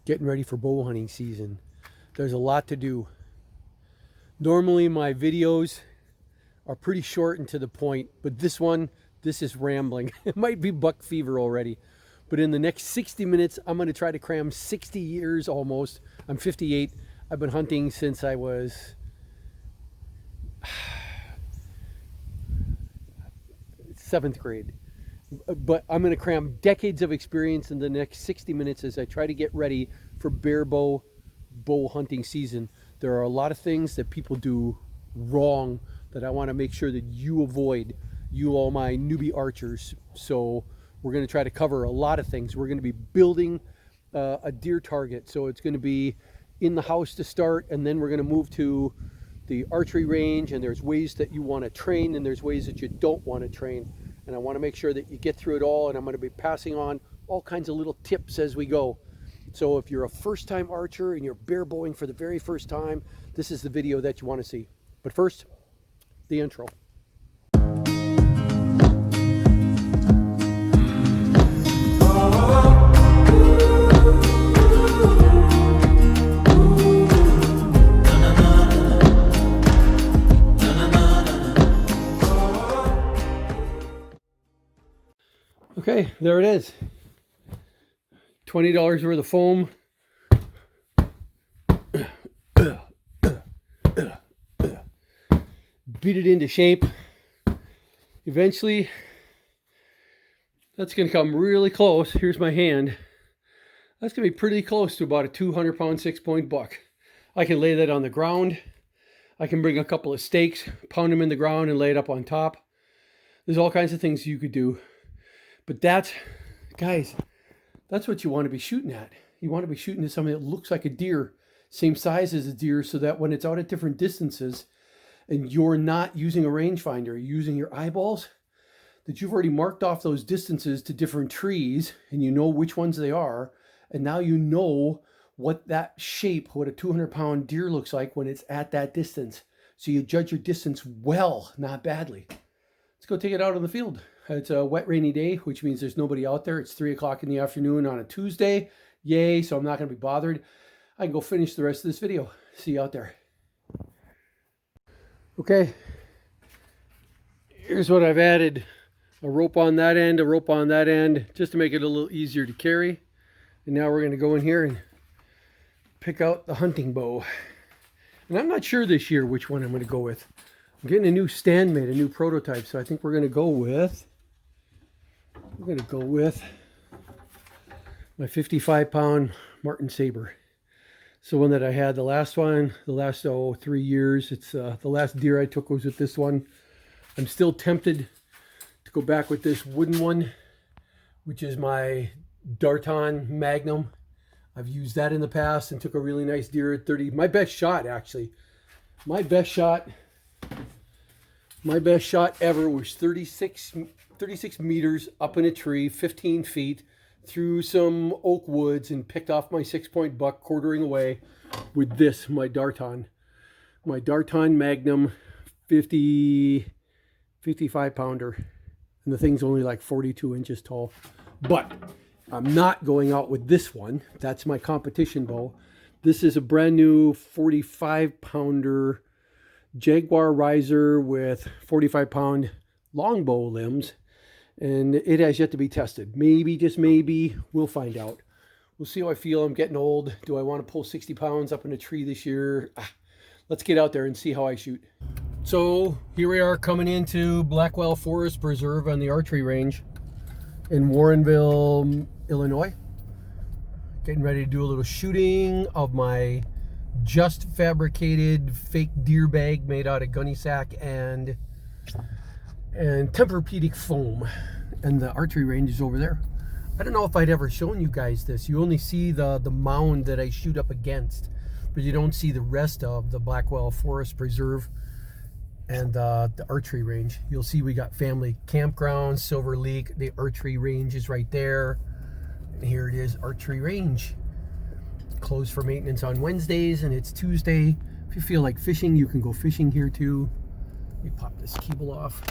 getting ready for bow hunting season. There's a lot to do. Normally my videos are pretty short and to the point, but this is rambling. It might be buck fever already. But in the next 60 minutes, I'm going to try to cram 60 years almost. I'm 58. I've been hunting since I was 7th grade. But I'm going to cram decades of experience in the next 60 minutes as I try to get ready for barebow bow hunting season. There are a lot of things that people do wrong that I want to make sure that you avoid, you all my newbie archers. So we're going to try to cover a lot of things. We're going to be building a deer target. So it's going to be in the house to start, and then we're going to move to the archery range, and there's ways that you want to train and there's ways that you don't want to train. And I want to make sure that you get through it all, and I'm going to be passing on all kinds of little tips as we go. So if you're a first-time archer and you're barebowing for the very first time, this is the video that you want to see. But first, the intro. Okay, there it is. $20 worth of foam. Beat it into shape. Eventually, that's going to come really close. Here's my hand. That's going to be pretty close to about a 200-pound 6-point buck. I can lay that on the ground. I can bring a couple of stakes, pound them in the ground, and lay it up on top. There's all kinds of things you could do. But that's, guys, that's what you want to be shooting at. You want to be shooting at something that looks like a deer, same size as a deer, so that when it's out at different distances and you're not using a rangefinder, you're using your eyeballs, that you've already marked off those distances to different trees and you know which ones they are. And now you know what that shape, what a 200-pound deer looks like when it's at that distance. So you judge your distance well, not badly. Let's go take it out on the field. It's a wet, rainy day, which means there's nobody out there. It's 3 o'clock in the afternoon on a Tuesday. Yay, so I'm not going to be bothered. I can go finish the rest of this video. See you out there. Okay. Here's what I've added. A rope on that end, a rope on that end, just to make it a little easier to carry. And now we're going to go in here and pick out the hunting bow. And I'm not sure this year which one I'm going to go with. I'm getting a new stand made, a new prototype, so I think we're going to go with my 55-pound Martin Saber. It's the one that I had the last 3 years. It's the last deer I took was with this one. I'm still tempted to go back with this wooden one, which is my Darton Magnum. I've used that in the past and took a really nice deer at 30. My best shot, actually. My best shot ever was 36 meters up in a tree, 15 feet, through some oak woods, and picked off my 6-point buck quartering away with this, my Darton Magnum 55-pounder. And the thing's only like 42 inches tall. But I'm not going out with this one. That's my competition bow. This is a brand new 45-pounder Jaguar riser with 45-pound longbow limbs, and it has yet to be tested. Maybe, just maybe, we'll find out. We'll see how I feel. I'm getting old. Do I want to pull 60 pounds up in a tree this year? Let's get out there and see how I shoot. So here we are coming into Blackwell Forest Preserve on the archery range in Warrenville, Illinois. Getting ready to do a little shooting of my just fabricated fake deer bag made out of gunny sack and Tempur-Pedic foam. And the archery range is over there. I don't know if I'd ever shown you guys this. You only see the mound that I shoot up against, but you don't see the rest of the Blackwell Forest Preserve and the archery range. You'll see we got family campground, Silver Lake. The archery range is right there. And here it is, archery range. Closed for maintenance on Wednesdays, and it's Tuesday. If you feel like fishing, you can go fishing here too. Let me pop this cable off.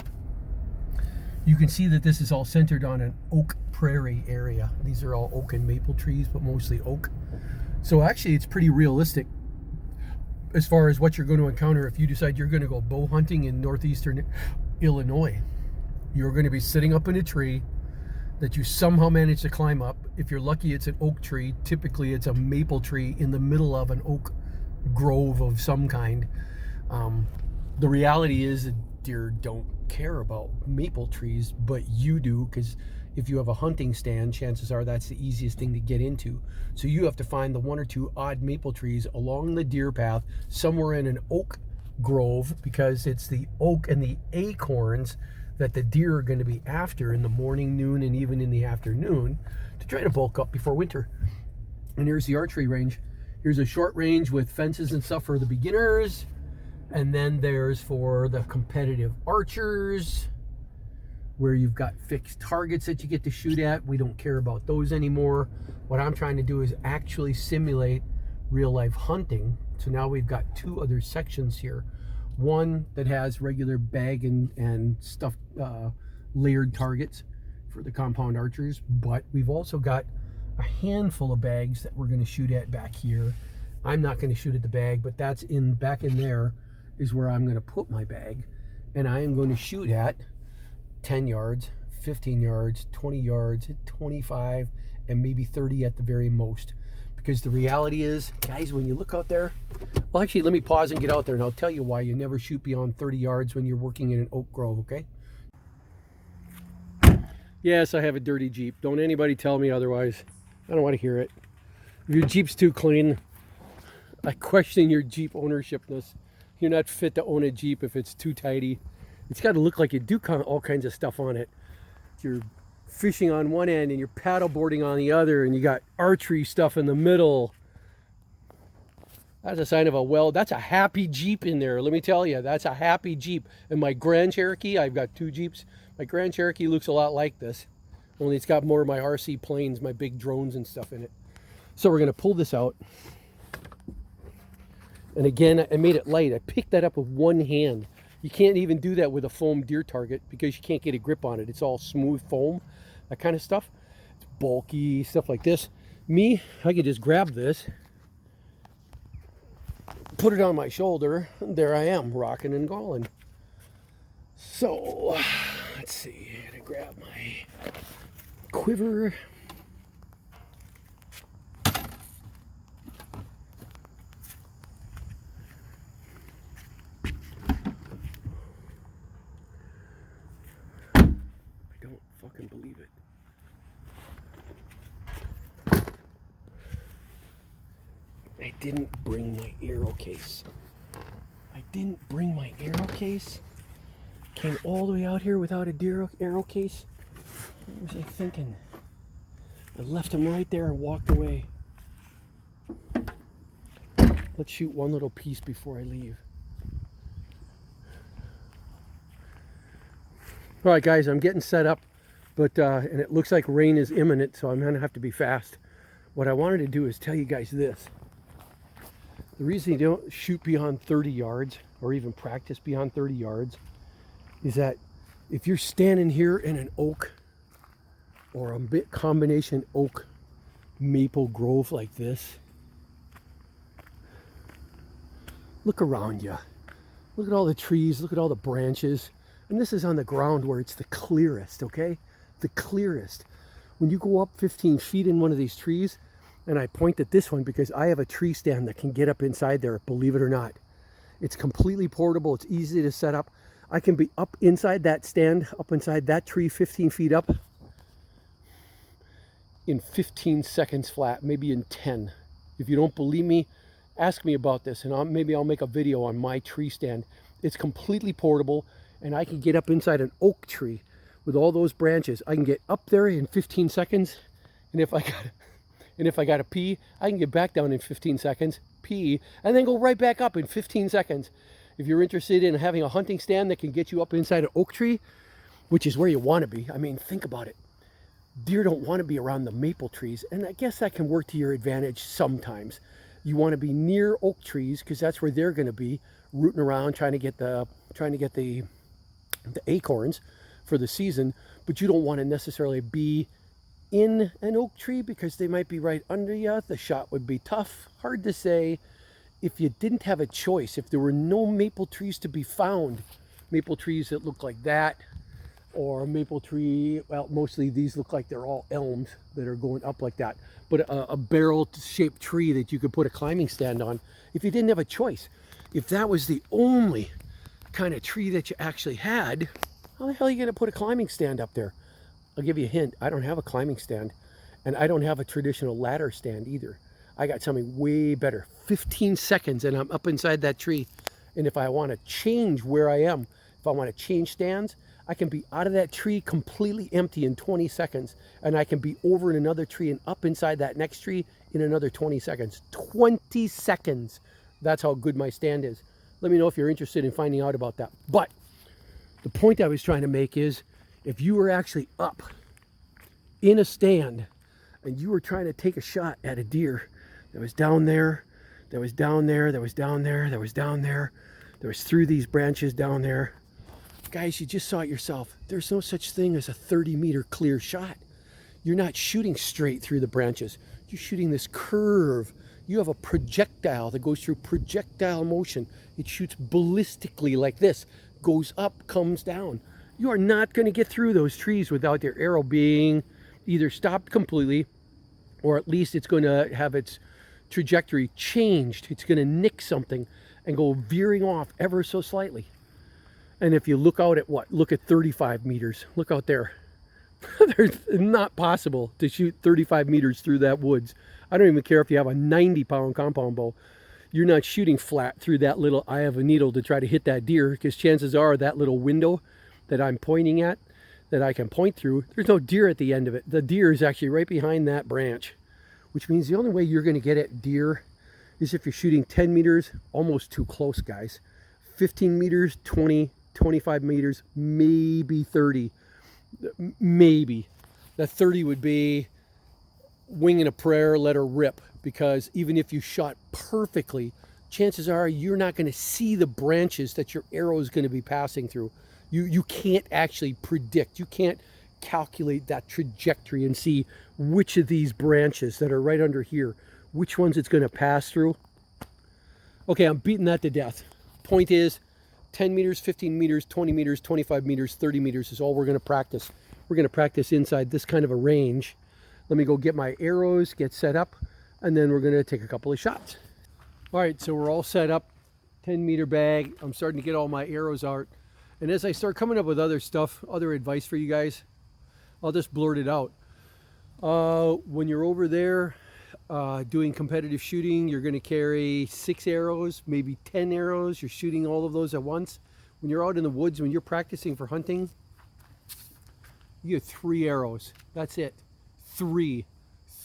You can see that this is all centered on an oak prairie area. These are all oak and maple trees, but mostly oak. So actually it's pretty realistic as far as what you're going to encounter if you decide you're going to go bow hunting in northeastern Illinois. You're going to be sitting up in a tree that you somehow manage to climb up. If you're lucky, it's an oak tree. Typically it's a maple tree in the middle of an oak grove of some kind. The reality is that deer don't care about maple trees, but you do, because if you have a hunting stand, chances are that's the easiest thing to get into. So you have to find the 1 or 2 odd maple trees along the deer path somewhere in an oak grove, because it's the oak and the acorns that the deer are going to be after in the morning, noon, and even in the afternoon to try to bulk up before winter. And here's the archery range. Here's a short range with fences and stuff for the beginners. And then there's for the competitive archers, where you've got fixed targets that you get to shoot at. We don't care about those anymore. What I'm trying to do is actually simulate real life hunting. So now we've got 2 other sections here. One that has regular bag and stuffed layered targets for the compound archers, but we've also got a handful of bags that we're going to shoot at back here. I'm not going to shoot at the bag, but that's back in there is where I'm going to put my bag, and I am going to shoot at 10 yards, 15 yards, 20 yards, 25, and maybe 30 at the very most. Because the reality is, guys, when you look out there, well, actually, let me pause and get out there, and I'll tell you why you never shoot beyond 30 yards when you're working in an oak grove, okay? Yes, I have a dirty Jeep. Don't anybody tell me otherwise. I don't want to hear it. If your Jeep's too clean, I question your Jeep ownershipness. You're not fit to own a Jeep if it's too tidy. It's got to look like you do all kinds of stuff on it. You're fishing on one end and you're paddle boarding on the other, and you got archery stuff in the middle. That's a sign of that's a happy Jeep in there. Let me tell you, that's a happy Jeep. And my Grand Cherokee, I've got 2 Jeeps. My Grand Cherokee looks a lot like this, only it's got more of my RC planes, my big drones and stuff in it. So we're going to pull this out. And again, I made it light. I picked that up with one hand. You can't even do that with a foam deer target because you can't get a grip on it. It's all smooth foam, that kind of stuff. It's bulky, stuff like this. Me, I could just grab this, put it on my shoulder, and there I am, rocking and galling. So, let's see. I'm gonna grab my quiver. Fucking believe it. I didn't bring my arrow case. Came all the way out here without a arrow case. What was I thinking? I left him right there and walked away. Let's shoot one little piece before I leave. All right, guys, I'm getting set up. But, and it looks like rain is imminent, so I'm going to have to be fast. What I wanted to do is tell you guys this. The reason you don't shoot beyond 30 yards, or even practice beyond 30 yards, is that if you're standing here in an oak, or a bit combination oak maple grove like this, look around you. Look at all the trees, look at all the branches. And this is on the ground where it's the clearest, okay? The clearest. When you go up 15 feet in one of these trees, and I point at this one because I have a tree stand that can get up inside there, believe it or not. It's completely portable, it's easy to set up. I can be up inside that stand, up inside that tree 15 feet up in 15 seconds flat, maybe in 10. If you don't believe me, ask me about this, and maybe I'll make a video on my tree stand. It's completely portable, and I can get up inside an oak tree with all those branches. I can get up there in 15 seconds, and if I got to pee, I can get back down in 15 seconds, pee, and then go right back up in 15 seconds. If you're interested in having a hunting stand that can get you up inside an oak tree, which is where you want to be. I mean, think about it. Deer don't want to be around the maple trees, and I guess that can work to your advantage sometimes. You want to be near oak trees because that's where they're going to be rooting around trying to get the acorns for the season, but you don't want to necessarily be in an oak tree because they might be right under you. The shot would be tough, hard to say. If you didn't have a choice, if there were no maple trees to be found, maple trees that look like that, or a maple tree, well, mostly these look like they're all elms that are going up like that, but a barrel-shaped tree that you could put a climbing stand on, if you didn't have a choice, if that was the only kind of tree that you actually had, how the hell are you going to put a climbing stand up there? I'll give you a hint. I don't have a climbing stand, and I don't have a traditional ladder stand either. I got something way better. 15 seconds and I'm up inside that tree. And if I want to change where I am, if I want to change stands, I can be out of that tree completely empty in 20 seconds. And I can be over in another tree and up inside that next tree in another 20 seconds. 20 seconds. That's how good my stand is. Let me know if you're interested in finding out about that. But the point I was trying to make is, if you were actually up in a stand and you were trying to take a shot at a deer that was down there, that was down there, that was down there, that was down there, that was through these branches down there, guys, you just saw it yourself. There's no such thing as a 30-meter clear shot. You're not shooting straight through the branches. You're shooting this curve. You have a projectile that goes through projectile motion. It shoots ballistically like this, goes up, comes down. You are not going to get through those trees without your arrow being either stopped completely, or at least it's going to have its trajectory changed. It's going to nick something and go veering off ever so slightly. And if you look out at what? Look at 35 meters. Look out there. It's not possible to shoot 35 meters through that woods. I don't even care if you have a 90-pound compound bow. You're not shooting flat through that little eye of a needle to try to hit that deer, because chances are that little window that I'm pointing at, that I can point through, there's no deer at the end of it. The deer is actually right behind that branch, which means the only way you're going to get at deer is if you're shooting 10 meters, almost too close, guys. 15 meters, 20, 25 meters, maybe 30. Maybe. That 30 would be winging a prayer, let her rip, because even if you shot perfectly, chances are you're not going to see the branches that your arrow is going to be passing through. You can't actually predict. You can't calculate that trajectory and see which of these branches that are right under here, which ones it's going to pass through. Okay, I'm beating that to death. Point is, 10 meters, 15 meters, 20 meters, 25 meters, 30 meters is all we're going to practice. We're going to practice inside this kind of a range. Let me go get my arrows, get set up, and then we're going to take a couple of shots. All right, so we're all set up. 10-meter bag. I'm starting to get all my arrows out. And as I start coming up with other stuff, other advice for you guys, I'll just blurt it out. When you're over there doing competitive shooting, you're going to carry 6 arrows, maybe 10 arrows. You're shooting all of those at once. When you're out in the woods, when you're practicing for hunting, you get 3 arrows. That's it. 3.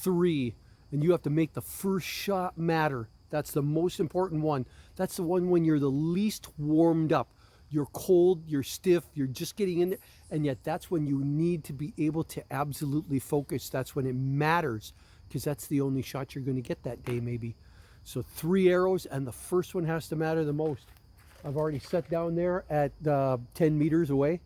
And you have to make the first shot matter. That's the most important one. That's the one when you're the least warmed up. You're cold, you're stiff, you're just getting in there, and yet that's when you need to be able to absolutely focus. That's when it matters, because that's the only shot you're going to get that day maybe. So 3 arrows, and the first one has to matter the most. I've already set down there at 10 meters away,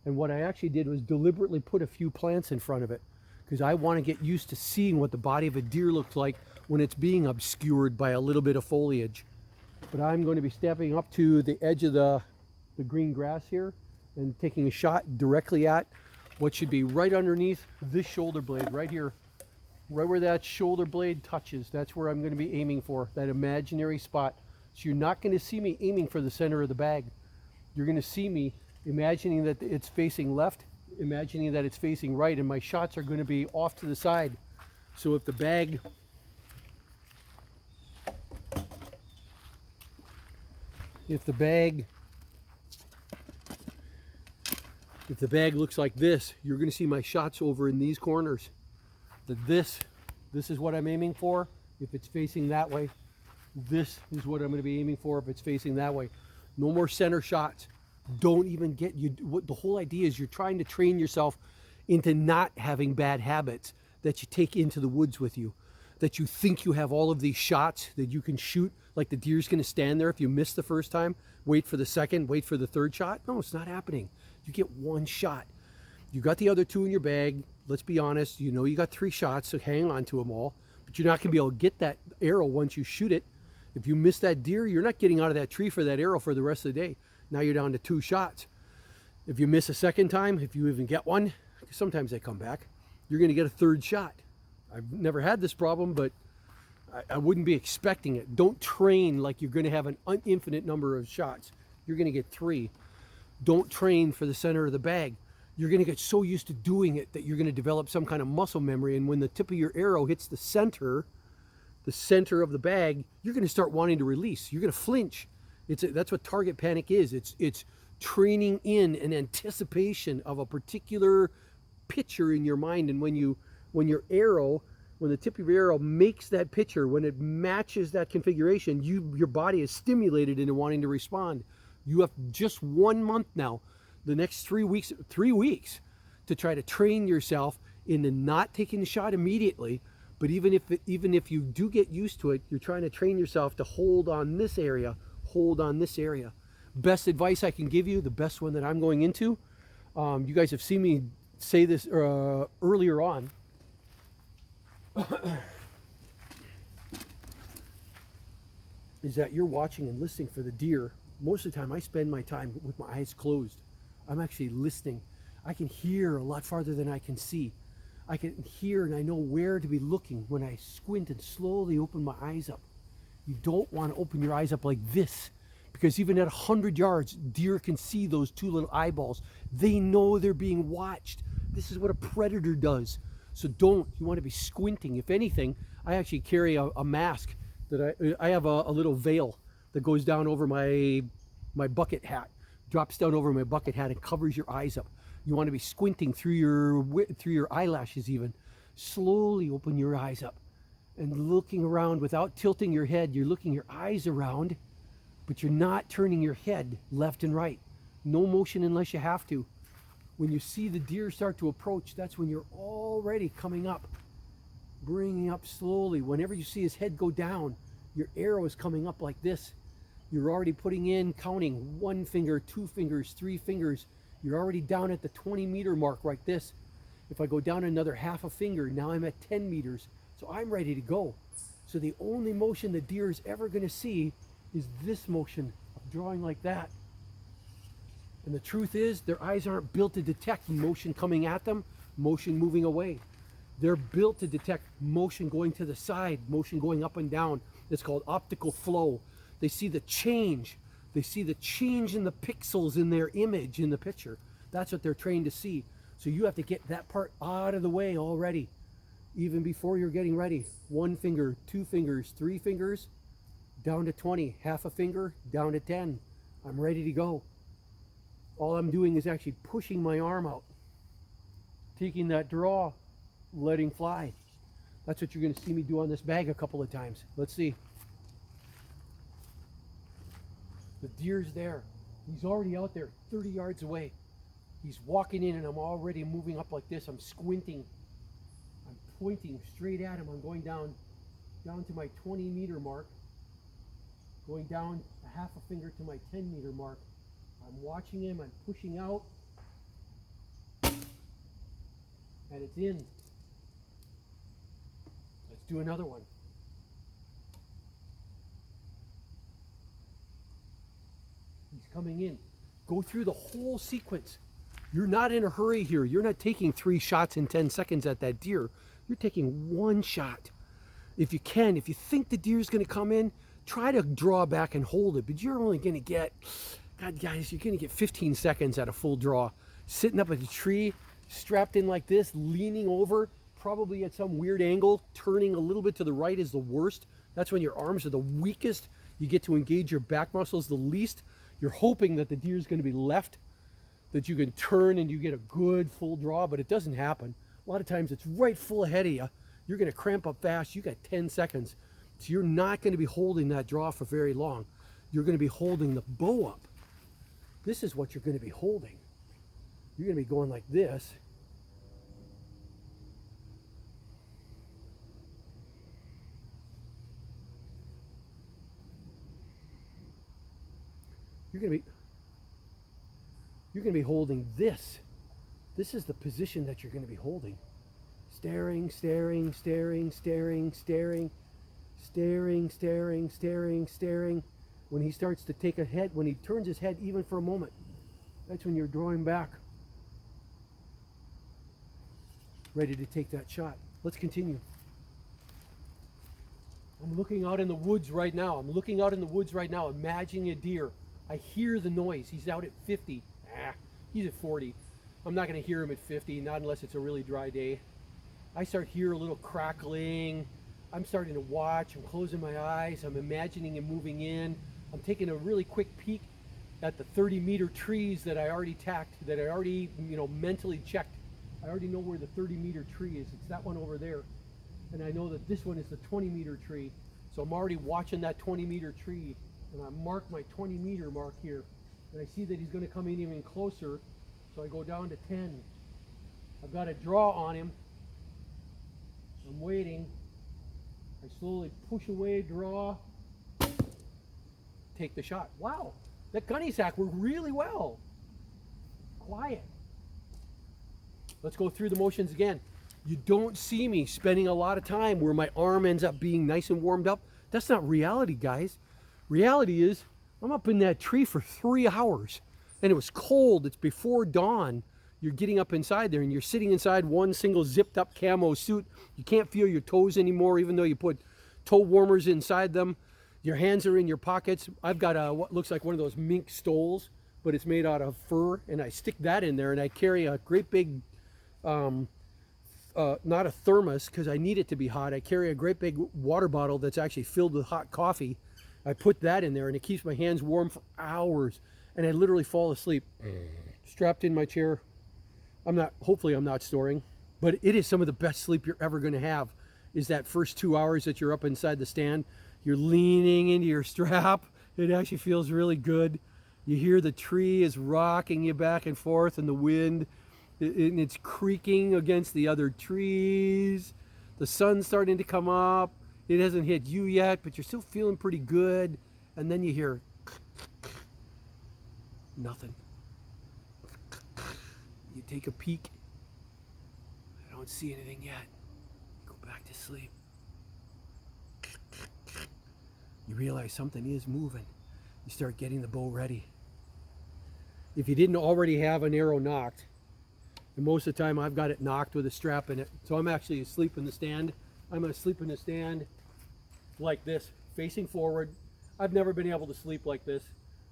and what I actually did was deliberately put a few plants in front of it, because I want to get used to seeing what the body of a deer looks like when it's being obscured by a little bit of foliage. But I'm going to be stepping up to the edge of the green grass here and taking a shot directly at what should be right underneath this shoulder blade right here, right where that shoulder blade touches. That's where I'm going to be aiming for, that imaginary spot. So you're not going to see me aiming for the center of the bag. You're going to see me imagining that it's facing left, imagining that it's facing right, and my shots are going to be off to the side. So if the bag looks like this, you're going to see my shots over in these corners. This is what I'm aiming for if it's facing that way. This is what I'm going to be aiming for if it's facing that way. No more center shots. Don't even get you. The whole idea is you're trying to train yourself into not having bad habits that you take into the woods with you. That you think you have all of these shots that you can shoot, like the deer's going to stand there if you miss the first time, wait for the second, wait for the third shot. No, it's not happening. You get 1 shot. You got the other 2 in your bag. let's be honest, you know you got 3 shots, so hang on to them all, but you're not going to be able to get that arrow once you shoot it. If you miss that deer, you're not getting out of that tree for that arrow for the rest of the day. Now you're down to 2 shots. If you miss a second time, if you even get one, sometimes they come back, you're going to get a 3rd shot. I've never had this problem, but I wouldn't be expecting it. Don't train like you're going to have an infinite number of shots. You're going to get 3. Don't train for the center of the bag. You're going to get so used to doing it that you're going to develop some kind of muscle memory, and when the tip of your arrow hits the center of the bag, you're going to start wanting to release. You're going to flinch. That's what target panic is. It's training in an anticipation of a particular picture in your mind, and when the tip of your arrow makes that picture, when it matches that configuration, your body is stimulated into wanting to respond. You have just 1 month now, the next 3 weeks to try to train yourself into not taking the shot immediately. But even if you do get used to it, you're trying to train yourself to hold on this area, hold on this area. Best advice I can give you, the best one that I'm going into, you guys have seen me say this earlier on. Is that you're watching and listening for the deer. Most of the time I spend my time with my eyes closed. I'm actually listening. I can hear a lot farther than I can see. I can hear and I know where to be looking when I squint and slowly open my eyes up. You don't want to open your eyes up like this, because even at 100 yards, deer can see those 2 little eyeballs. They know they're being watched. This is what a predator does. So you want to be squinting. If anything, I actually carry a mask that I have a little veil that goes down over my bucket hat, drops down over my bucket hat and covers your eyes up. You want to be squinting through your eyelashes even. Slowly open your eyes up and looking around without tilting your head. You're looking your eyes around, but you're not turning your head left and right. No motion unless you have to. When you see the deer start to approach, that's when you're already coming up, bringing up slowly. Whenever you see his head go down, your arrow is coming up like this. You're already putting in, counting 1 finger, 2 fingers, 3 fingers. You're already down at the 20-meter mark like this. If I go down another half a finger, now I'm at 10 meters. So I'm ready to go. So the only motion the deer is ever going to see is this motion of drawing like that. And the truth is, their eyes aren't built to detect motion coming at them, motion moving away. They're built to detect motion going to the side, motion going up and down. It's called optical flow. They see the change. They see the change in the pixels in their image in the picture. That's what they're trained to see. So you have to get that part out of the way already, even before you're getting ready. 1 finger, 2 fingers, 3 fingers, down to 20, half a finger, down to 10. I'm ready to go. All I'm doing is actually pushing my arm out, taking that draw, letting fly. That's what you're going to see me do on this bag a couple of times. Let's see. The deer's there. He's already out there 30 yards away. He's walking in and I'm already moving up like this. I'm squinting. I'm pointing straight at him. I'm going down to my 20-meter mark, going down a half a finger to my 10-meter mark. I'm watching him, I'm pushing out, and it's in. Let's do another one. He's coming in. Go through the whole sequence. You're not in a hurry here. You're not taking 3 shots in 10 seconds at that deer. You're taking 1 shot. If you can, if you think the deer's going to come in, try to draw back and hold it, but you're only going to get, God guys, you're going to get 15 seconds at a full draw. Sitting up at a tree, strapped in like this, leaning over, probably at some weird angle, turning a little bit to the right is the worst. That's when your arms are the weakest. You get to engage your back muscles the least. You're hoping that the deer is going to be left, that you can turn and you get a good full draw, but it doesn't happen. A lot of times it's right full ahead of you. You're going to cramp up fast. You got 10 seconds. So you're not going to be holding that draw for very long. You're going to be holding the bow up. This is what you're going to be holding. You're going to be going like this. You're going to be holding this. This is the position that you're going to be holding. Staring, staring, staring, staring, staring, staring, staring, staring, staring. When he starts to take a head, when he turns his head even for a moment, that's when you're drawing back, ready to take that shot. Let's continue. I'm looking out in the woods right now. I'm looking out in the woods right now, imagining a deer. I hear the noise. He's out at 50. He's at 40. I'm not going to hear him at 50, not unless it's a really dry day. I start hear a little crackling. I'm starting to watch. I'm closing my eyes. I'm imagining him moving in. I'm taking a really quick peek at the 30-meter trees that I already tacked, that I already, mentally checked. I already know where the 30-meter tree is. It's that one over there. And I know that this one is the 20-meter tree. So I'm already watching that 20-meter tree. And I mark my 20-meter mark here. And I see that he's going to come in even closer. So I go down to 10. I've got a draw on him. I'm waiting. I slowly push away, draw, take the shot. Wow, that gunny sack worked really well. Quiet. Let's go through the motions again. You don't see me spending a lot of time where my arm ends up being nice and warmed up. That's not reality, guys. Reality is I'm up in that tree for 3 hours and it was cold. It's before dawn. You're getting up inside there and you're sitting inside one single zipped up camo suit. You can't feel your toes anymore, even though you put toe warmers inside them. Your hands are in your pockets. I've got what looks like one of those mink stoles, but it's made out of fur, and I stick that in there, and I carry a great big, not a thermos because I need it to be hot. I carry a great big water bottle that's actually filled with hot coffee. I put that in there, and it keeps my hands warm for hours, and I literally fall asleep, strapped in my chair. Hopefully I'm not snoring, but it is some of the best sleep you're ever going to have, is that first 2 hours that you're up inside the stand. You're leaning into your strap. It actually feels really good. You hear the tree is rocking you back and forth in the wind, and it's creaking against the other trees. The sun's starting to come up. It hasn't hit you yet, but you're still feeling pretty good. And then you hear nothing. You take a peek. I don't see anything yet. Go back to sleep. You realize something is moving. You start getting the bow ready. If you didn't already have an arrow knocked, and most of the time I've got it knocked with a strap in it, so I'm actually asleep in the stand. I'm asleep in the stand like this, facing forward. I've never been able to sleep like this,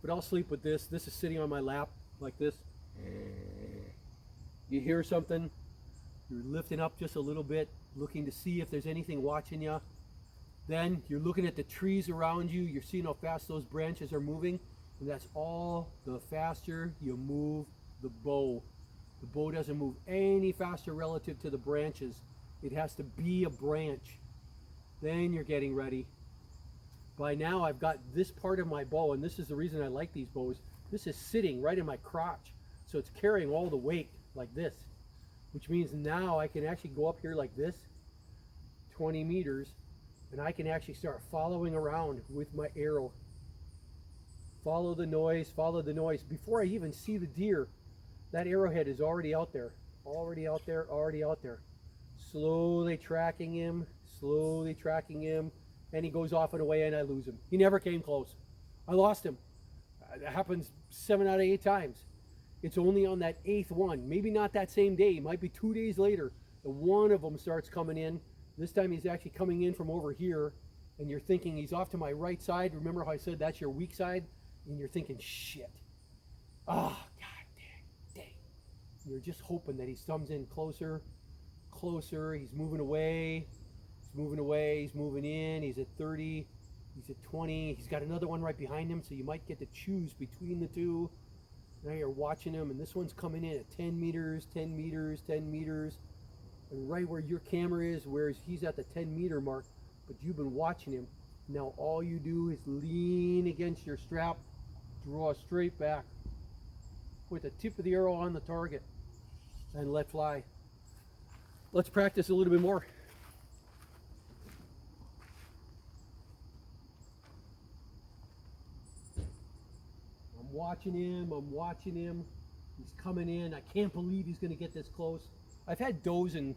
but I'll sleep with this. This is sitting on my lap like this. You hear something, you're lifting up just a little bit, looking to see if there's anything watching you. Then you're looking at the trees around you, you're seeing how fast those branches are moving, and that's all the faster you move the bow. The bow doesn't move any faster relative to the branches. It has to be a branch. Then you're getting ready. By now I've got this part of my bow, and this is the reason I like these bows. This is sitting right in my crotch, so it's carrying all the weight like this, which means now I can actually go up here like this, 20 meters, and I can actually start following around with my arrow. Follow the noise, follow the noise. Before I even see the deer, that arrowhead is already out there, already out there, already out there. Slowly tracking him, and he goes off and away, and I lose him. He never came close. I lost him. It happens 7 out of 8 times. It's only on that 8th one, maybe not that same day, it might be 2 days later, that one of them starts coming in. This time he's actually coming in from over here, and you're thinking he's off to my right side. Remember how I said that's your weak side? And you're thinking, shit. Oh, god dang. You're just hoping that he comes in closer, closer. He's moving away. He's moving away. He's moving in. He's at 30. He's at 20. He's got another one right behind him, so you might get to choose between the two. Now you're watching him, and this one's coming in at 10 meters, 10 meters, 10 meters. And right where your camera is, whereas he's at the 10-meter mark, but you've been watching him. Now all you do is lean against your strap, draw straight back, put the tip of the arrow on the target, and let fly. Let's practice a little bit more. I'm watching him. He's coming in. I can't believe he's going to get this close. I've had does and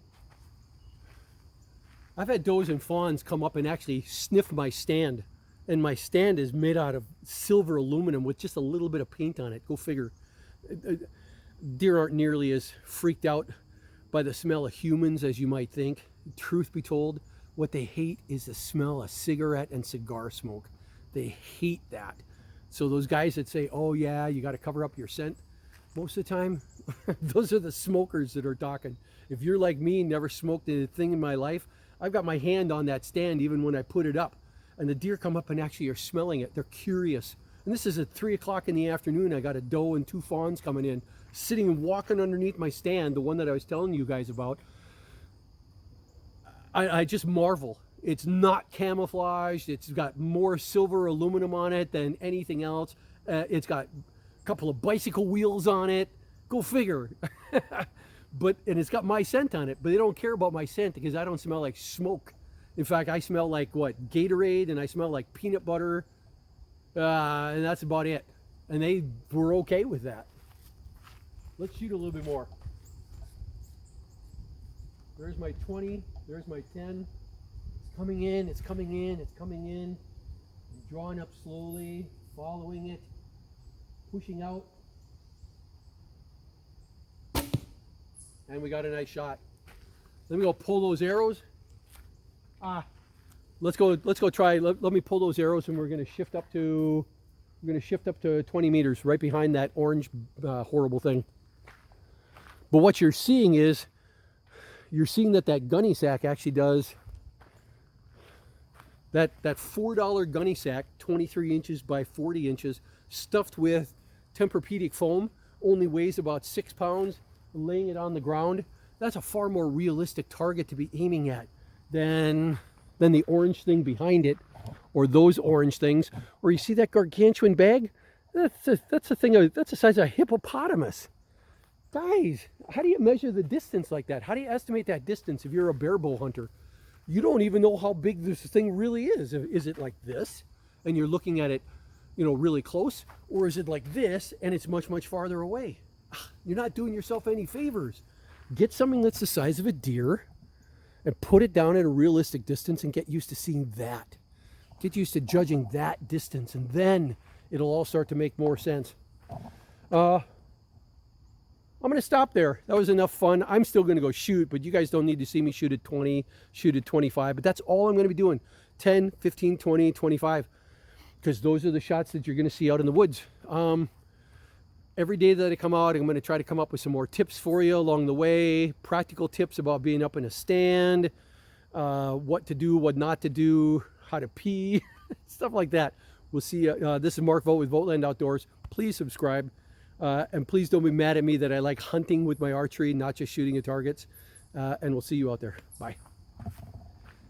I've had does and fawns come up and actually sniff my stand. And my stand is made out of silver aluminum with just a little bit of paint on it. Go figure. Deer aren't nearly as freaked out by the smell of humans as you might think. Truth be told, what they hate is the smell of cigarette and cigar smoke. They hate that. So those guys that say, oh yeah, you got to cover up your scent, most of the time, those are the smokers that are talking. If you're like me, never smoked a thing in my life, I've got my hand on that stand even when I put it up. And the deer come up and actually are smelling it. They're curious. And this is at 3 o'clock in the afternoon. I got a doe and 2 fawns coming in, sitting and walking underneath my stand, the one that I was telling you guys about. I just marvel. It's not camouflaged. It's got more silver aluminum on it than anything else. It's got a couple of bicycle wheels on it. Go figure. And it's got my scent on it, but they don't care about my scent because I don't smell like smoke. In fact, I smell like what? Gatorade, and I smell like peanut butter, and that's about it. And they were okay with that. Let's shoot a little bit more. There's my 20, there's my 10. It's coming in, it's coming in, it's coming in. I'm drawing up slowly, following it, pushing out. And we got a nice shot. Let me go pull those arrows. Let's go try, let me pull those arrows, and we're gonna shift up to 20 meters right behind that orange horrible thing. But what you're seeing is, you're seeing that gunny sack actually does, that $4 gunny sack, 23 inches by 40 inches, stuffed with Tempur-Pedic foam, only weighs about 6 pounds, laying it on the ground. That's a far more realistic target to be aiming at than the orange thing behind it, or those orange things. Or you see that gargantuan bag? That's the size of a hippopotamus. Guys, how do you measure the distance like that? How do you estimate that distance if you're a barebow hunter? You don't even know how big this thing really is. Is it like this, and you're looking at it, you know, really close? Or is it like this, and it's much, much farther away? You're not doing yourself any favors. Get something that's the size of a deer and put it down at a realistic distance and get used to seeing that. Get used to judging that distance, and then it'll all start to make more sense. I'm going to stop there. That was enough fun. I'm still going to go shoot, but you guys don't need to see me shoot at 20, shoot at 25. But that's all I'm going to be doing. 10, 15, 20, 25. Because those are the shots that you're going to see out in the woods. Every day that I come out, I'm going to try to come up with some more tips for you along the way. Practical tips about being up in a stand. What to do, what not to do. How to pee. Stuff like that. We'll see. This is Mark Vogt with VOGTLAND Outdoors. Please subscribe. And please don't be mad at me that I like hunting with my archery, not just shooting at targets. And we'll see you out there. Bye.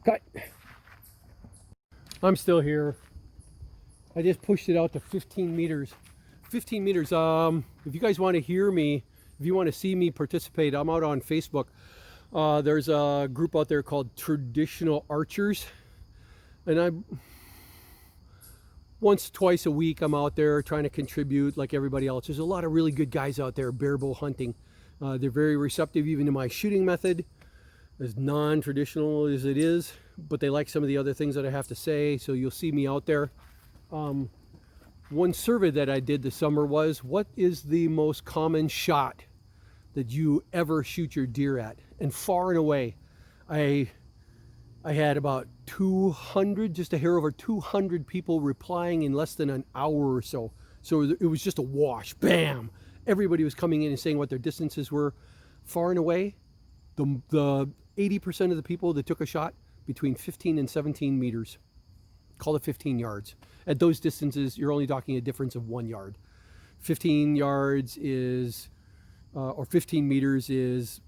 Cut. I'm still here. I just pushed it out to 15 meters. 15 meters. If you guys want to hear me, if you want to see me participate, I'm out on Facebook. There's a group out there called Traditional Archers. And once, twice a week, I'm out there trying to contribute like everybody else. There's a lot of really good guys out there barebow hunting. They're very receptive even to my shooting method, as non-traditional as it is, but they like some of the other things that I have to say, so you'll see me out there. One survey that I did this summer was, what is the most common shot that you ever shoot your deer at? And far and away, I had about 200, just a hair over 200 people replying in less than an hour or so. So it was just a wash, bam. Everybody was coming in and saying what their distances were. Far and away, the 80% of the people that took a shot between 15 and 17 meters. Call it 15 yards. At those distances, you're only talking a difference of 1 yard. 15 yards is, or 15 meters is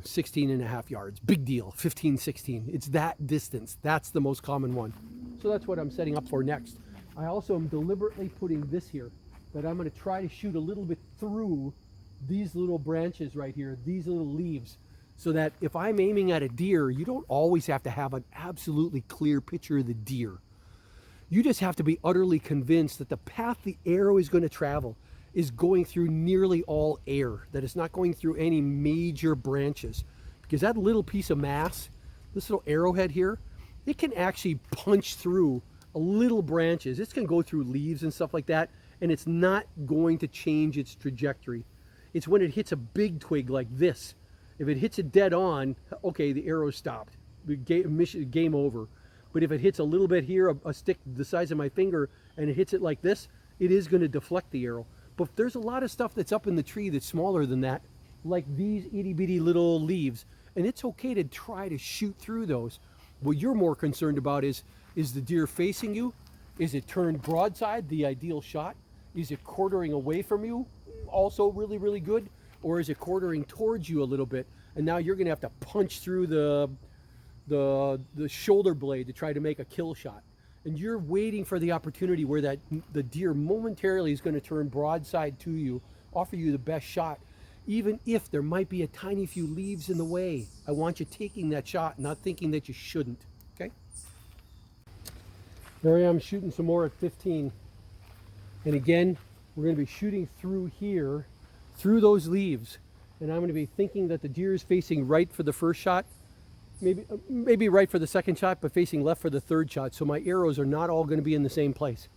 16 and a half yards. Big deal, 15, 16. It's that distance. That's the most common one. So that's what I'm setting up for next. I also am deliberately putting this here, that I'm going to try to shoot a little bit through these little branches right here, these little leaves, so that if I'm aiming at a deer, you don't always have to have an absolutely clear picture of the deer. You just have to be utterly convinced that the path the arrow is going to travel is going through nearly all air, that it's not going through any major branches. Because that little piece of mass this little arrowhead here, it can actually punch through a little branches. It's going to go through leaves and stuff like that, and it's not going to change its trajectory. It's when it hits a big twig like this. If it hits it dead on, okay, the arrow's stopped. Game over. But if it hits a little bit here, a stick the size of my finger, and it hits it like this, it is going to deflect the arrow. But there's a lot of stuff that's up in the tree that's smaller than that, like these itty bitty little leaves, and it's okay to try to shoot through those. What you're more concerned about is the deer facing you? Is it turned broadside, the ideal shot? Is it quartering away from you? Also really, really good. Or is it quartering towards you a little bit? And now you're gonna have to punch through the shoulder blade to try to make a kill shot. And you're waiting for the opportunity where the deer momentarily is gonna turn broadside to you, offer you the best shot, even if there might be a tiny few leaves in the way. I want you taking that shot, not thinking that you shouldn't, okay? There I am shooting some more at 15. And again, we're gonna be shooting through here, through those leaves. And I'm gonna be thinking that the deer is facing right for the first shot, maybe right for the second shot, but facing left for the third shot. So my arrows are not all gonna be in the same place.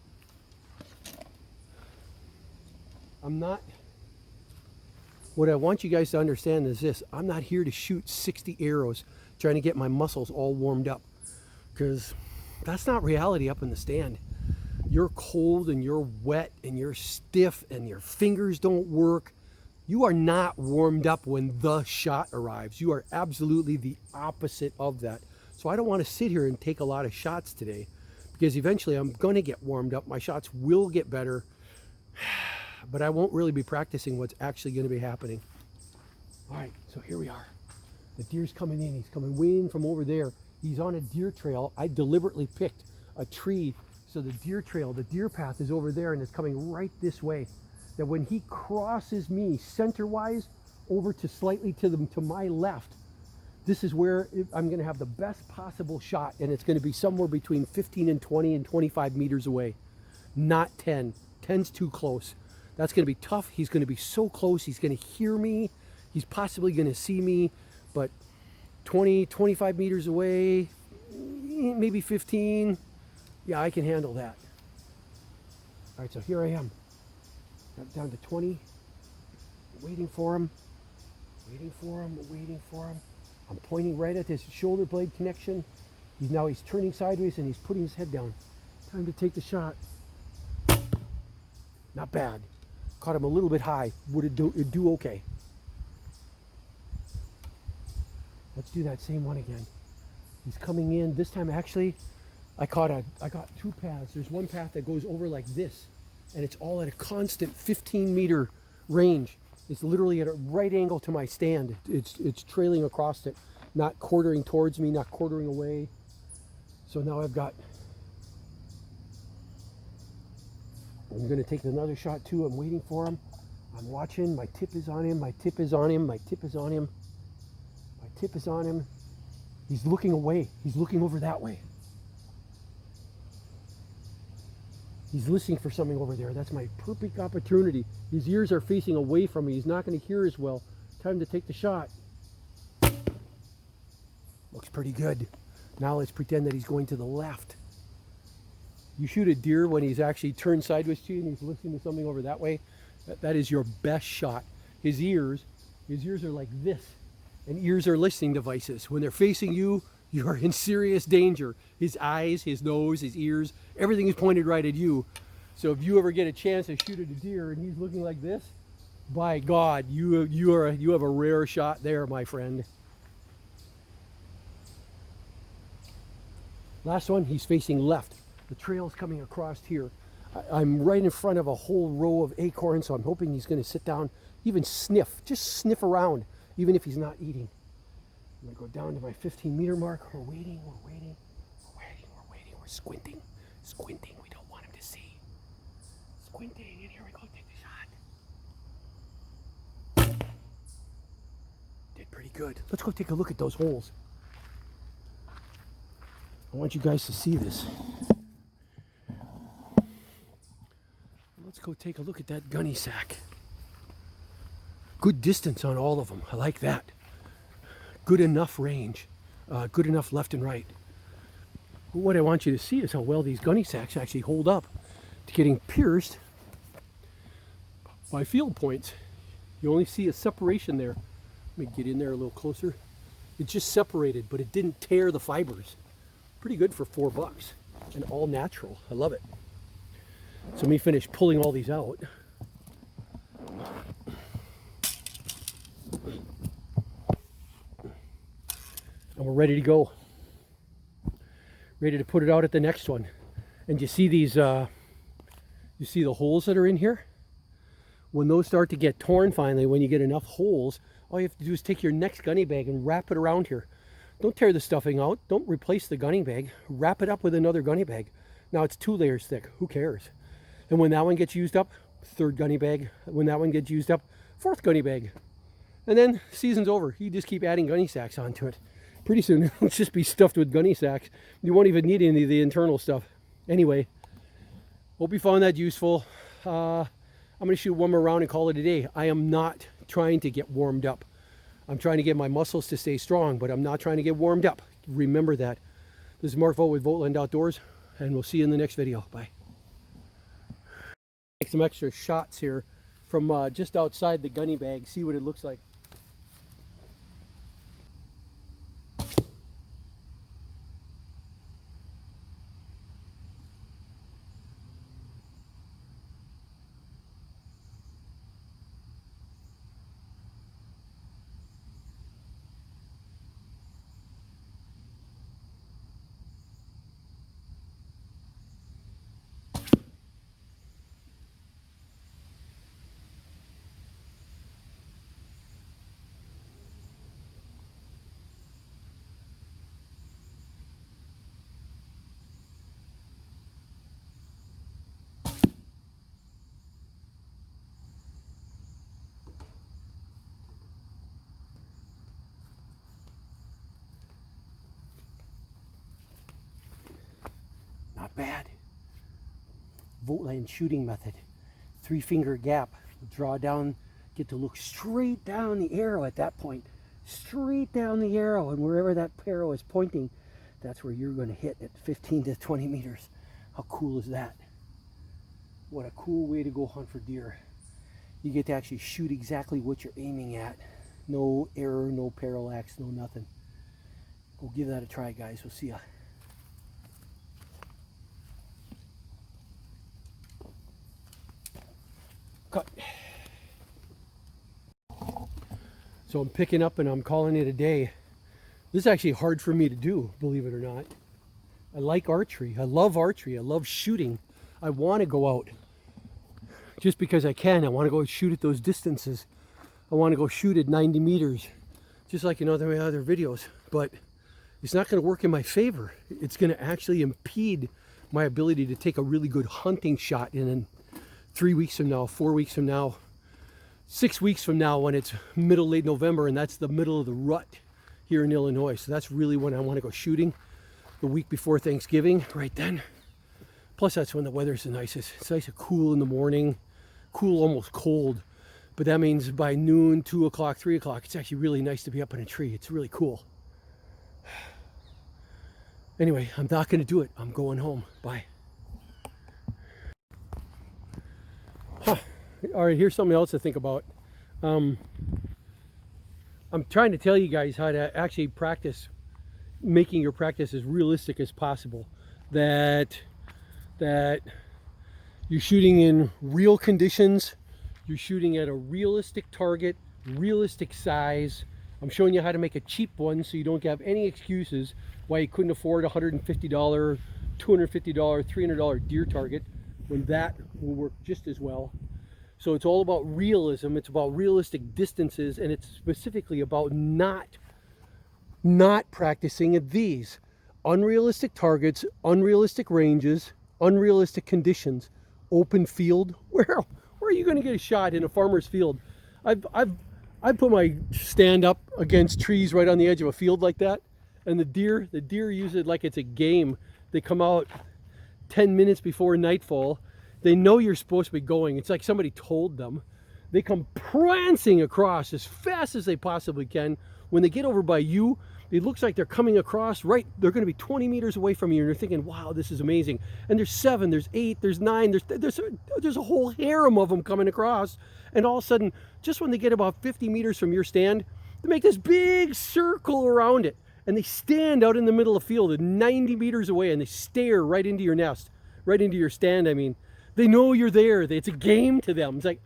What I want you guys to understand is this: I'm not here to shoot 60 arrows trying to get my muscles all warmed up, because that's not reality up in the stand. You're cold and you're wet and you're stiff and your fingers don't work. You are not warmed up when the shot arrives. You are absolutely the opposite of that. So I don't want to sit here and take a lot of shots today, because eventually I'm going to get warmed up. My shots will get better, but I won't really be practicing what's actually going to be happening. All right, so here we are. The deer's coming in. He's coming way in from over there. He's on a deer trail. I deliberately picked a tree, so the deer trail, the deer path is over there, and it's coming right this way. That when he crosses me center-wise over to slightly to my left, this is where I'm going to have the best possible shot, and it's going to be somewhere between 15 and 20 and 25 meters away, not 10. 10's too close. That's going to be tough. He's going to be so close. He's going to hear me. He's possibly going to see me, but 20, 25 meters away, maybe 15. Yeah, I can handle that. All right, so here I am. Got down to 20. Waiting for him. Waiting for him. Waiting for him. I'm pointing right at this shoulder blade connection. He's turning sideways and he's putting his head down. Time to take the shot. Not bad. Caught him a little bit high. It'd do okay. Let's do that same one again. He's coming in. This time actually, I got two paths. There's one path that goes over like this, and it's all at a constant 15-meter range. It's literally at a right angle to my stand. It's trailing across it, not quartering towards me, not quartering away. So now I'm going to take another shot too. I'm waiting for him. I'm watching. My tip is on him. My tip is on him. My tip is on him. My tip is on him. He's looking away. He's looking over that way. He's listening for something over there. That's my perfect opportunity. His ears are facing away from me. He's not going to hear as well. Time to take the shot. Looks pretty good. Now let's pretend that he's going to the left. You shoot a deer when he's actually turned sideways to you and he's listening to something over that way. That is your best shot. His ears are like this. And ears are listening devices. When they're facing you, you are in serious danger. His eyes, his nose, his ears, everything is pointed right at you. So if you ever get a chance to shoot at a deer and he's looking like this, by God, you have a rare shot there, my friend. Last one, he's facing left. The trail's coming across here. I'm right in front of a whole row of acorns, so I'm hoping he's going to sit down, even sniff, just sniff around, even if he's not eating. I'm going to go down to my 15-meter mark. We're waiting. We're squinting. We don't want him to see. Squinting, and here we go. Take the shot. Did pretty good. Let's go take a look at those holes. I want you guys to see this. Let's go take a look at that gunny sack. Good distance on all of them. I like that. Good enough range. good enough left and right. But what I want you to see is how well these gunny sacks actually hold up to getting pierced by field points. You only see a separation there. Let me get in there a little closer. It just separated, but it didn't tear the fibers. Pretty good for $4 and all natural. I love it. So let me finish pulling all these out. And we're ready to go. Ready to put it out at the next one. And you see these, you see the holes that are in here? When those start to get torn finally, when you get enough holes, all you have to do is take your next gunny bag and wrap it around here. Don't tear the stuffing out. Don't replace the gunny bag. Wrap it up with another gunny bag. Now it's 2 layers thick. Who cares? And when that one gets used up, 3rd gunny bag. When that one gets used up, 4th gunny bag. And then season's over. You just keep adding gunny sacks onto it. Pretty soon it'll just be stuffed with gunny sacks. You won't even need any of the internal stuff. Anyway, hope you found that useful. I'm going to shoot one more round and call it a day. I am not trying to get warmed up. I'm trying to get my muscles to stay strong, but I'm not trying to get warmed up. Remember that. This is Mark Vogt with VOGTLAND Outdoors, and we'll see you in the next video. Bye. Take some extra shots here from just outside the gunny bag. See what it looks like. Not bad. VOGTLAND shooting method. 3-finger gap. Draw down, get to look straight down the arrow at that point. Straight down the arrow, and wherever that arrow is pointing, that's where you're going to hit at 15 to 20 meters. How cool is that? What a cool way to go hunt for deer. You get to actually shoot exactly what you're aiming at. No error, no parallax, no nothing. Go give that a try, guys. We'll see ya. Cut. So I'm picking up and I'm calling it a day. This is actually hard for me to do, believe it or not. I like archery. I love archery. I love shooting. I want to go out just because I can. I want to go shoot at those distances. I want to go shoot at 90 meters, just like in other videos. But it's not going to work in my favor. It's going to actually impede my ability to take a really good hunting shot in 3 weeks from now, 4 weeks from now, 6 weeks from now, when it's middle, late November, and that's the middle of the rut here in Illinois. So that's really when I want to go shooting, the week before Thanksgiving, right then. Plus that's when the weather's the nicest. It's nice and cool in the morning, cool, almost cold. But that means by noon, 2 o'clock, 3 o'clock, it's actually really nice to be up in a tree. It's really cool. Anyway, I'm not going to do it. I'm going home. Bye. All right, here's something else to think about. I'm trying to tell you guys how to actually practice, making your practice as realistic as possible. That you're shooting in real conditions, you're shooting at a realistic target, realistic size. I'm showing you how to make a cheap one so you don't have any excuses why you couldn't afford a $150, $250, $300 deer target when that will work just as well. So it's all about realism. It's about realistic distances, and it's specifically about not practicing at these unrealistic targets, unrealistic ranges, unrealistic conditions, open field. Where are you going to get a shot in a farmer's field? I put my stand up against trees right on the edge of a field like that, and the deer use it like it's a game. They come out 10 minutes before nightfall. They know you're supposed to be going. It's like somebody told them. They come prancing across as fast as they possibly can. When they get over by you, it looks like they're coming across right. They're going to be 20 meters away from you, and you're thinking, wow, this is amazing. And there's 7, there's 8, there's 9, there's a whole harem of them coming across. And all of a sudden, just when they get about 50 meters from your stand, they make this big circle around it. And they stand out in the middle of the field at 90 meters away, and they stare right into your nest, right into your stand, I mean. They know you're there. It's a game to them. It's like,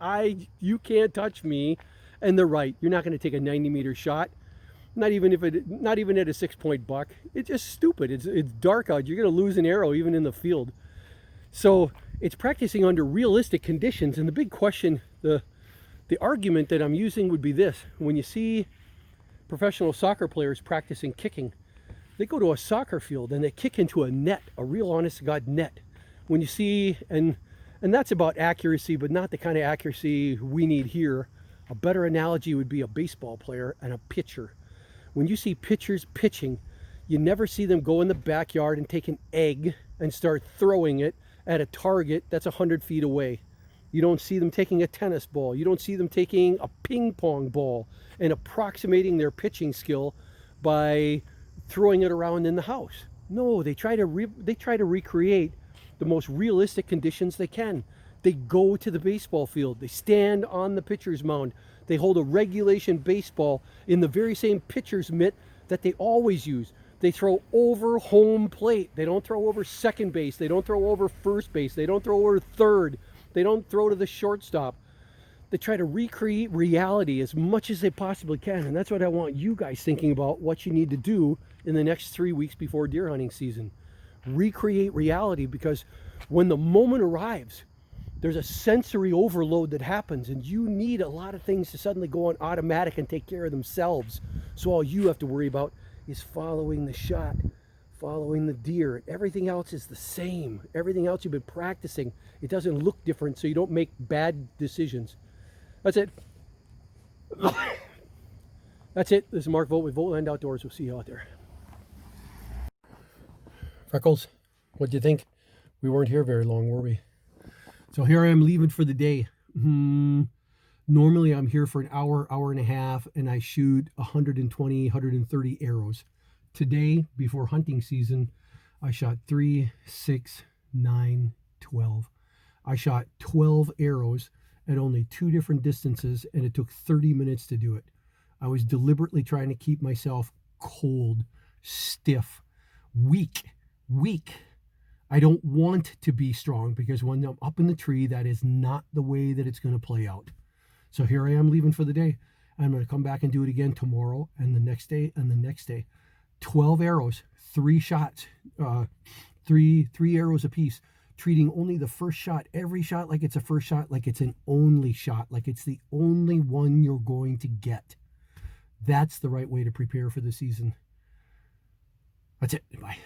you can't touch me. And they're right. You're not going to take a 90-meter shot. Not even at a 6-point buck. It's just stupid. It's dark out. You're going to lose an arrow even in the field. So it's practicing under realistic conditions. And the big question, the argument that I'm using would be this. When you see professional soccer players practicing kicking, they go to a soccer field and they kick into a net, a real honest-to-God net. When you see, and that's about accuracy, but not the kind of accuracy we need here. A better analogy would be a baseball player and a pitcher. When you see pitchers pitching, you never see them go in the backyard and take an egg and start throwing it at a target that's 100 feet away. You don't see them taking a tennis ball. You don't see them taking a ping pong ball and approximating their pitching skill by throwing it around in the house. No, they try to recreate the most realistic conditions they can. They go to the baseball field. They stand on the pitcher's mound. They hold a regulation baseball in the very same pitcher's mitt that they always use. They throw over home plate. They don't throw over second base. They don't throw over first base. They don't throw over third. They don't throw to the shortstop. They try to recreate reality as much as they possibly can. And that's what I want you guys thinking about, what you need to do in the next 3 weeks before deer hunting season. Recreate reality, because when the moment arrives, there's a sensory overload that happens, and you need a lot of things to suddenly go on automatic and take care of themselves. So all you have to worry about is following the shot, following the deer. Everything else is the same. Everything else you've been practicing. It doesn't look different, so you don't make bad decisions. That's it. That's it. This is Mark Vogt with VOGTLAND Outdoors. We'll see you out there. Freckles, what'd you think? We weren't here very long, were we? So here I am leaving for the day. Normally I'm here for an hour, hour and a half, and I shoot 120, 130 arrows. Today, before hunting season, I shot 3, 6, 9, 12. I shot 12 arrows at only 2 different distances, and it took 30 minutes to do it. I was deliberately trying to keep myself cold, stiff, weak. I don't want to be strong, because when I'm up in the tree, that is not the way that it's going to play out. So here I am leaving for the day. I'm going to come back and do it again tomorrow and the next day and the next day. 12 arrows, 3 shots, three arrows apiece, treating only the first shot, every shot like it's a first shot, like it's an only shot, like it's the only one you're going to get. That's the right way to prepare for the season. That's it. Bye.